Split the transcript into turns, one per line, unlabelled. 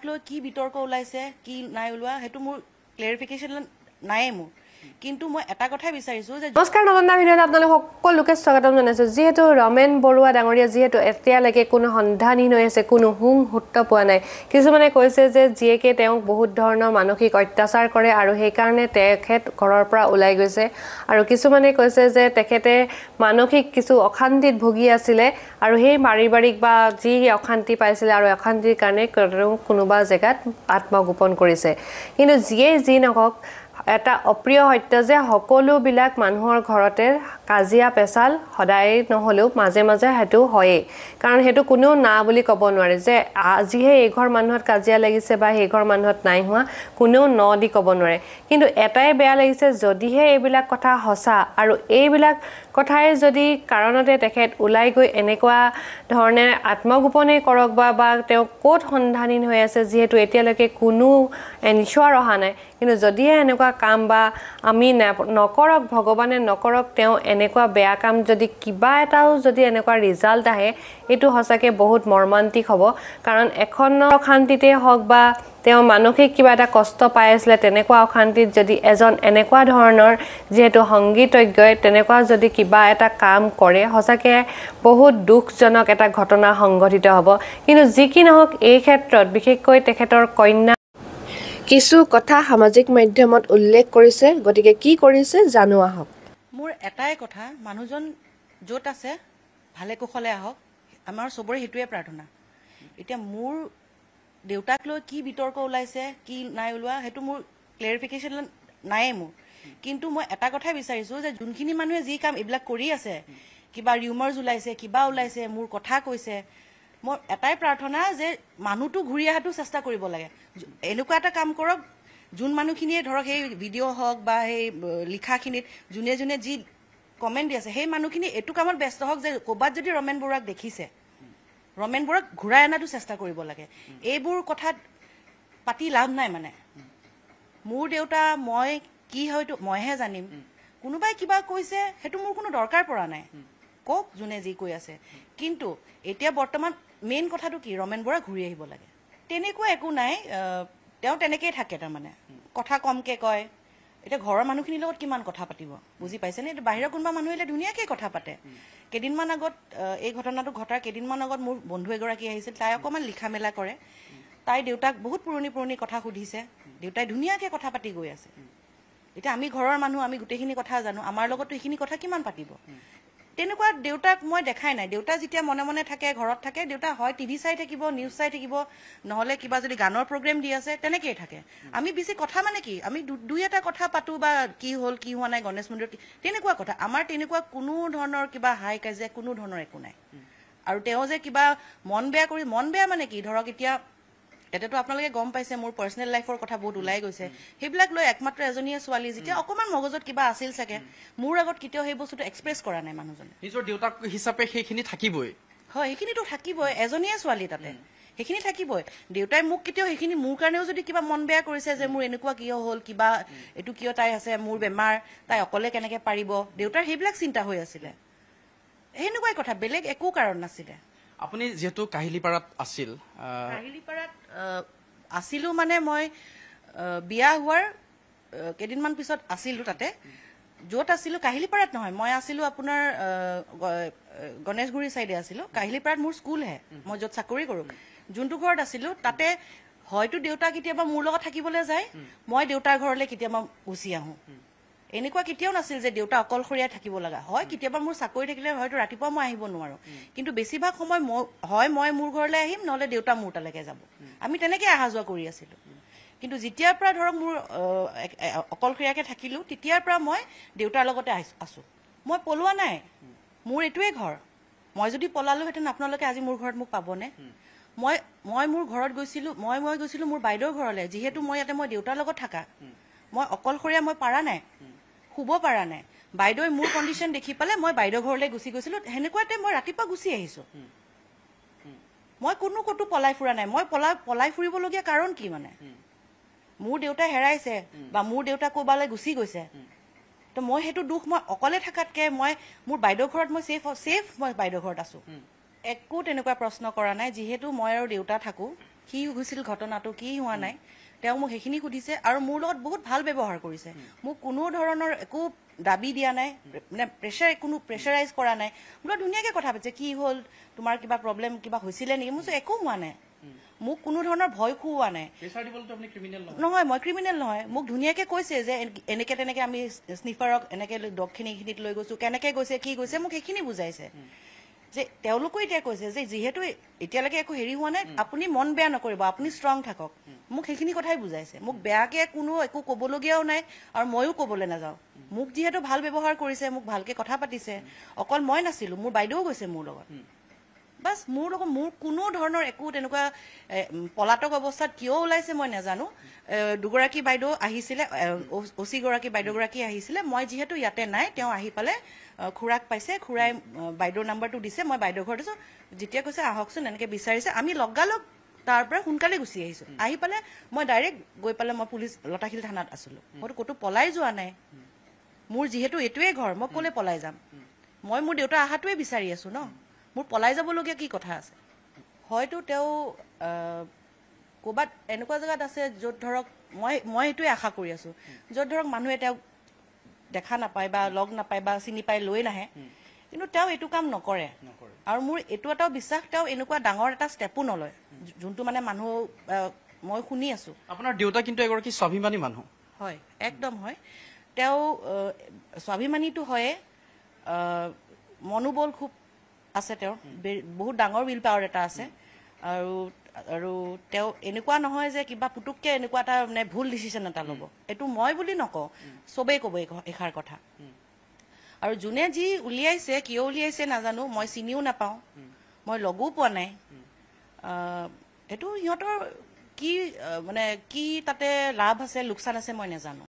লৈ কি বিতৰ্ক ওলাইছে কি নাই ওলোৱা হেতু মোৰ ক্লেৰিফিকেশন নাই মোৰ কিন্তু মই এটা কথাই বিচাৰিছো যে
নমস্কাৰ নবন্দা ভিডিঅ'ত আপোনালোক সকলোকে স্বাগতম জনাইছো যেহেতু ৰমেন বৰুৱা ডাঙৰীয়া যেহেতু এতিয়ালৈকে কোনো সন্ধানহীন হৈ আছে কোনো হুং হুত্ত পোৱা নাই কিছুমানে কৈছে যে জিএকে তেওঁক বহুত ধৰণৰ মানসিক অত্যাচাৰ কৰে আৰু সেই কাৰণে তেখেত ঘৰৰ পৰা ওলাই গৈছে আৰু কিছুমানে কৈছে যে তেখেতে মানসিক কিছু অশান্তিত ভুগি আছিল আৰু সেই পাৰিবাৰিক বা যি অশান্তি পাইছিল আৰু অশান্তিৰ কাৰণে কোনোবা জেগাত আত্মগোপন কৰিছে কিন্তু যিয়ে যি নকক এটা অপ্ৰিয় সত্য যে সকলোবিলাক মানুহৰ ঘৰতে কাজিয়া পেছাল সদায় নহলেও মাজে মাজে হেতু হয় কাৰণ হেতু কোনো না বুলি ক'ব নোৱাৰে যে আজিহে এই ঘৰ মানুহত কাজিয়া লাগিছে বা এই ঘৰ মানুহত নাই হোৱা কোনেও ন দি ক'ব নোৱাৰে কিন্তু এটাই বেয়া লাগিছে যদিহে এইবিলাক কথা হসা আৰু এইবিলাক কথাই যদি কাৰণতে তেখেত ওলাই গৈ এনেকুৱা ধৰণে আত্মগোপনে কৰক বা তেওঁ কোট সন্ধানহীন হৈ আছে যেহেতু এতিয়ালৈকে কোনো এনশোৰ অহা নাই কিন্তু যদিহে এনেকুৱা কাম বা আমি নকৰক ভগৱানে নকৰক তেওঁ এনেকুৱা বেয়া কাম যদি কিবা এটাও যদি এনেকুৱা ৰিজাল্ট আহে এটো হসাকে বহুত মৰ্মান্তিক হ'ব কাৰণ এখন অশান্তিতে হওক বা তেওঁ মানসিক কিবা এটা কষ্ট পাই আছিল তেনেকুৱা অশান্তিত যদি এজন এনেকুৱা ধৰণৰ যেহেতু সংগীতজ্ঞই তেনেকুৱা যদি কিবা এটা কাম কৰে হসাকে বহুত দুখজনক এটা ঘটনা সংঘটিত হ'ব কিন্তু যি কি নহওক এই ক্ষেত্ৰত বিশেষকৈ তেখেতৰ কন্যা কিছু কথা সামাজিক মাধ্যমত উল্লেখ কৰিছে গতিকে কি কৰিছে জানো আহক
মোৰ এটাই কথা মানুহজন যত আছে ভালে কুশলে আহক আমাৰ সবৰে হেতুৱে প্ৰাৰ্থনা এতিয়া মোৰ দেউতাক লৈ কি বিতৰ্ক ওলাইছে কি নাই ওলোৱা হেতু মোৰ ক্লেৰিফিকেশন নাই মোৰ কিন্তু মই এটা কথাই বিচাৰিছো যে যোনখিনি মানুহে যি কাম এইবিলাক কৰি আছে কিবা ৰিউমাৰ্স ওলাইছে কিবা ওলাইছে মোৰ কথা কৈছে মই এটাই প্ৰাৰ্থনা যে মানুহটো ঘূৰি আহাটো চেষ্টা কৰিব লাগে এনেকুৱা এটা কাম কৰক যোন মানুহখিনিয়ে ধৰক এই ভিডিঅ' হওক বা এই লিখাখিনিত যোনে যোনে যি কমেণ্ট দি আছে সেই মানুহখিনি এইটো কামত ব্যস্ত হওক যে ক'বাত যদি ৰমেন বৰুৱাক দেখিছে ৰমেন বৰুৱাক ঘূৰাই অনাটো চেষ্টা কৰিব লাগে এইবোৰ কথাত পাতি লাভ নাই মানে মোৰ দেউতা মই কি হয়তো মইহে জানিম কোনোবাই কিবা কৈছে হেতু মোৰ কোনো দৰকাৰ পৰা নাই কক যোনে যি কৈ আছে কিন্তু এতিয়া বৰ্তমান মেইন কথাটো কি ৰমেন বৰুৱা ঘূৰি আহিব লাগে তেনেকুৱা একো নাই তেওঁ তেনেকেই থাকে তাৰমানে কথা কমকে কয় এটা ঘৰৰ মানুহখিনিৰ লগত কিমান কথা পাতিব বুজি পাইছেনে এটা বাহিৰৰ কোনোবা মানুহ আহিলে ধুনীয়াকৈ কথা পাতে কেদিনমান আগত এই ঘটনাটো ঘটাৰ কেদিনমান আগত মোৰ বন্ধু এগৰাকী আহিছিল তাই অকমান লিখা মেলা কৰে তাই দেউতাক বহুত পুৰণি কথা সুধিছে দেউতাই ধুনীয়াকৈ কথা পাতি গৈ আছে এতিয়া আমি ঘৰৰ মানুহ আমি গোটেইখিনি কথা জানো আমাৰ লগতো এইখিনি কথা কিমান পাতিব তেনেকুৱা দেউতাক মই দেখাই নাই দেউতা যেতিয়া মনে মনে থাকে ঘৰত থাকে দেউতা হয় টিভি চাই থাকিব নিউজ চাই থাকিব নহলে কিবা যদি গানৰ প্ৰগ্ৰাম দি আছে তেনেকেই থাকে আমি বেছি কথা মানে কি আমি দুই এটা কথা পাতো বা কি হল কি হোৱা নাই গণেশ মন্দিৰত তেনেকুৱা কথা আমাৰ তেনেকুৱা কোনো ধৰণৰ কিবা হাই কাজে কোনো ধৰণৰ একো নাই আৰু তেওঁ যে কিবা মন বেয়া মানে কি ধৰক এতিয়া এটাতো আপোনালোকে গম পাইছে মোৰ পাৰ্সোনাল লাইফৰ কথা বহুত ওলাই গৈছে হেবিলাক লৈ একমাত্ৰ এজনীয়ে ছোৱালী যেতিয়া অকমান মগজত কিবা আছিল সাকে মোৰ আগত কিতেও সেই বস্তুটো এক্সপ্ৰেছ কৰা নাই মানুহজনে
নিজৰ দেউতাক হিচাপে সেইখিনি থাকিবই
হয় সেইখিনিটো থাকিবই এজনীয়ে ছোৱালী তাতে সেইখিনি থাকিবই দেউতাই মোক কিতেও সেইখিনি মোৰ কাৰণেও যদি কিবা মন বেয়া কৰিছে যে মোৰ এনেকুৱা কিয় হল কিবা এটু কিয় তাই আছে মোৰ বেমাৰ তাই অকলে কেনেকে পাৰিব দেউতাৰ হেবিলাক চিন্তা হৈ আছিল হেনেকুৱাই কথা বেলেগ একো কাৰণ নাছিল
আপুনি যেহেতু কাহিলিপাৰাত আছিল
আছিলো মানে মই বিয়া হোৱাৰ কেদিনমান পিছত আছিলো তাতে যত আছিলো কাহিলিপাৰাত নহয় মই আছিলো আপোনাৰ গণেশগুৰি সাইডে আছিলো কাহিলিপাৰাত মোৰ স্কুল হে মই যত চাকৰি কৰো যোনটো ঘৰত আছিলো তাতে হয়তো দেউতা কিতিয়াবা মোৰ লগত থাকিবলৈ যায় মই দেউতাৰ ঘৰলৈ কিতিয়াবা গুচি আহো এনেকুৱা কিতিয়াও নাছিল যে দেউতা অকলখৰীয়া থাকিব লগা হয় কিতিয়াবা মোৰ চাকৰি থাকিলে হয়তো ৰাতিপুৱা মই আহিব নোৱাৰো কিন্তু বেছিভাগ সময় মই মোৰ ঘৰলৈ আহিম নহলে দেউতা মোৰ তালৈকে যাব আমি তেনেকৈ আহা যোৱা কৰি আছিলো কিন্তু যেতিয়াৰ পৰা ধৰক মোৰ অকলখৰীয়াকে থাকিলো তেতিয়াৰ পৰা মই দেউতাৰ লগতে আছো মই পলোৱা নাই মোৰ এটোৱে ঘৰ মই যদি পলালো হেতেন আপোনালোকে আজি মোৰ ঘৰত মোক পাবনে মই মোৰ ঘৰত গৈছিলো মই গৈছিলো মোৰ বাইদেউৰ ঘৰলৈ যেহেতু মই ইয়াতে মই দেউতাৰ লগত থাকা মই অকলখৰীয়া মই পাৰা নাই খুব পাৰা নাই বাইদেউৰ মোৰ কন্ডিশন দেখি পালে মই বাইদেউৰ ঘৰলৈ গুচি গৈছিলো হেনেকুৱাতে মই ৰাতিপুৱা গুচি আহিছো মই কোনো কটো পলাই ফুৰা নাই মই পলাই ফুৰিবলগীয়া কাৰণ কি মানে মোৰ দেউতা হেৰাইছে বা মোৰ দেউতা কোবালে গুচি গৈছে তো মই হেতু দুখ মই অকলে থাকাতকে মই মোৰ বাইদেউৰ ঘৰত মই সেফ মই বাইদেউৰ ঘৰত আছো একো তেনেকুৱা প্ৰশ্ন কৰা নাই যেহেতু মই আৰু দেউতা থাকো কি হৈছিল ঘটনাটো কি হোৱা নাই তেওঁ মোক সেইখিনি সুধিছে আৰু মোৰ লগত বহুত ভাল ব্যৱহাৰ কৰিছে মোক কোনো ধৰণৰ একো দাবী দিয়া নাই মানে কোনো প্ৰেছাৰাইজ কৰা নাই মোৰ ধুনীয়াকৈ কথা পাতিছে কি হ'ল তোমাৰ কিবা প্ৰব্লেম কিবা হৈছিলে নেকি মোৰ একো হোৱা নাই মোক কোনো ধৰণৰ ভয় খুওৱা নাই নহয় মই ক্ৰিমিনেল নহয় মোক ধুনীয়াকৈ কৈছে যে এনেকৈ তেনেকৈ আমি স্নিফাৰক এনেকৈ ডগখিনিখিনিত লৈ গৈছোঁ কেনেকৈ গৈছে কি গৈছে মোক সেইখিনি বুজাইছে যে তেওঁলোকো এতিয়া কৈছে যে যিহেতু এতিয়ালৈকে একো হেৰি হোৱা নাই আপুনি মন বেয়া নকৰিব আপুনি ষ্ট্ৰং থাকক মোক সেইখিনি কথাই বুজাইছে মোক বেয়াকৈ কোনো একো ক'বলগীয়াও নাই আৰু ময়ো ক'বলৈ নাযাওঁ মোক যিহেতু ভাল ব্যৱহাৰ কৰিছে মোক ভালকৈ কথা পাতিছে অকল মই নাছিলোঁ মোৰ বাইদেউ গৈছে মোৰ লগত বাছ মোৰ লগত মোৰ কোনো ধৰণৰ একো তেনেকুৱা পলাতক অৱস্থাত কিয় ওলাইছে মই নাজানো দুগৰাকী বাইদেউ আহিছিলে অচি গৰাকী বাইদেউগৰাকী আহিছিলে মই যিহেতু ইয়াতে নাই তেওঁ আহি পালে খুৰাক পাইছে খুৰাই বাইদেউৰ নাম্বাৰটো দিছে মই বাইদেউ ঘৰত আছোঁ যেতিয়া কৈছে আহকচোন এনেকৈ বিচাৰিছে আমি লগালগ তাৰ পৰা সোনকালে গুচি আহিছোঁ আহি পালে মই ডাইৰেক্ট গৈ পালে মই পুলিচ লতাশিল থানাত আছিলোঁ মইতো ক'তো পলাই যোৱা নাই মোৰ যিহেতু এইটোৱে ঘৰ মই ক'লে পলাই যাম মই মোৰ দেউতা অহাটোৱে বিচাৰি আছোঁ ন মোৰ পলাই যাবলগীয়া কি কথা আছে হয়তো তেওঁ ক'ৰবাত এনেকুৱা জেগাত আছে য'ত ধৰক মই এইটোৱে আশা কৰি আছোঁ য'ত ধৰক মানুহে তেওঁক দেখা নাপায় বা লগ নাপায় বা চিনি পাই লৈ নাহে কিন্তু তেওঁ এইটো কাম নকৰে আৰু মোৰ এইটো এটাও বিশ্বাস তেওঁ এনেকুৱা ডাঙৰ এটা ষ্টেপো নলয় যোনটো মানে মানুহ মই শুনি আছোঁ
আপোনাৰ দেউতা কিন্তু এগৰাকী স্বাভিমানী মানুহ
হয় একদম হয় তেওঁ স্বাভিমানীটো হয়ে মনোবল খুব আছে তেওঁৰ বহুত ডাঙৰ উইল পাৱাৰ এটা আছে আৰু তেওঁ এনেকুৱা নহয় যে কিবা পুতুককৈ এনেকুৱা এটা মানে ভুল ডিচিশ্যন এটা ল'ব এইটো মই বুলি নকওঁ চবেই ক'ব এষাৰ কথা আৰু যোনে যি উলিয়াইছে কিয় উলিয়াইছে নাজানো মই চিনিও নাপাওঁ মই লগো পোৱা নাই এইটো সিহঁতৰ কি মানে কি তাতে লাভ আছে লোকচান আছে মই নাজানো